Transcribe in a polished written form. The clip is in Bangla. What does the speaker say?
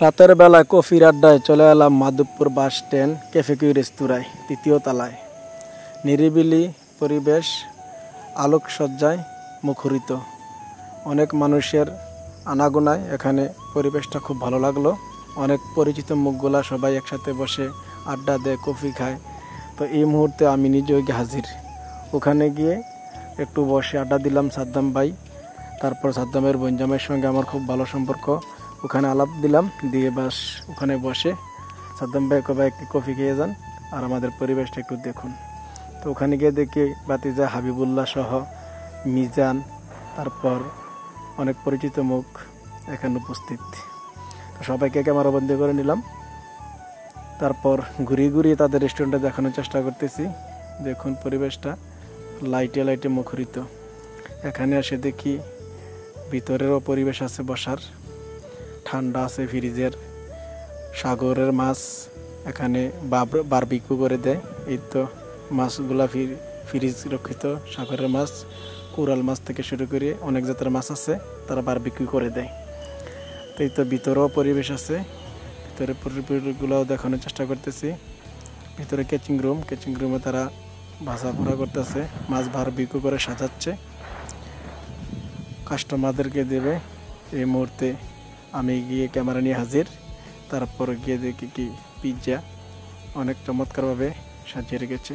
রাতের বেলা কফির আড্ডায় চলে এলাম Madhabpur bus stand cafe Q রেস্তোরাঁয়, তৃতীয় তলায়। নিরিবিলি পরিবেশ, আলোকসজ্জায় মুখরিত, অনেক মানুষের আনাগোনায় এখানে পরিবেশটা খুব ভালো লাগলো। অনেক পরিচিত মুখগুলা সবাই একসাথে বসে আড্ডা দেয়, কফি খায়। তো এই মুহূর্তে আমি নিজেও গিয়ে হাজির। ওখানে গিয়ে একটু বসে আড্ডা দিলাম সাদ্দাম ভাই, তারপর সাদ্দামের বঞ্জামের সঙ্গে আমার খুব ভালো সম্পর্ক। ওখানে আলাপ দিলাম, দিয়ে বাস ওখানে বসে সাদ্দাম ভাই কবে একটি কফি খেয়ে যান আর আমাদের পরিবেশটা একটু দেখুন। তো ওখানে গিয়ে দেখি বাতিজা হাবিবুল্লাহ সহ মিজান, তারপর অনেক পরিচিত মুখ এখানে উপস্থিত। তো সবাইকে ক্যামেরাবন্দি করে নিলাম। তারপর ঘুরিয়ে ঘুরিয়ে তাদের রেস্টুরেন্টে দেখানোর চেষ্টা করতেছি। দেখুন পরিবেশটা লাইটে লাইটে মুখরিত। এখানে এসে দেখি ভিতরেরও পরিবেশ আছে বসার, ঠান্ডা আছে ফ্রিজের, সাগরের মাছ এখানে বারবিকিউ করে দেয়। এই তো মাছগুলা ফ্রিজ রক্ষিত সাগরের মাছ, কোরাল মাছ থেকে শুরু করে অনেক জাতের মাছ আছে, তারা বারবিকিউ করে দেয়। তো এই তো ভিতরেও পরিবেশ আছে, ভিতরে পরিবেশগুলোও দেখানোর চেষ্টা করতেছি। ভিতরে কেচিং রুমে তারা ভাজা পোড়া করতেছে, মাছ বারবিকিউ করে সাজাচ্ছে, কাস্টমারদেরকে দেবে। এই মুহূর্তে আমি গিয়ে ক্যামেরা নিয়ে হাজির। তারপর গিয়ে দেখি কি পিৎজা অনেক চমৎকারভাবে সাজিয়ে রেখেছে।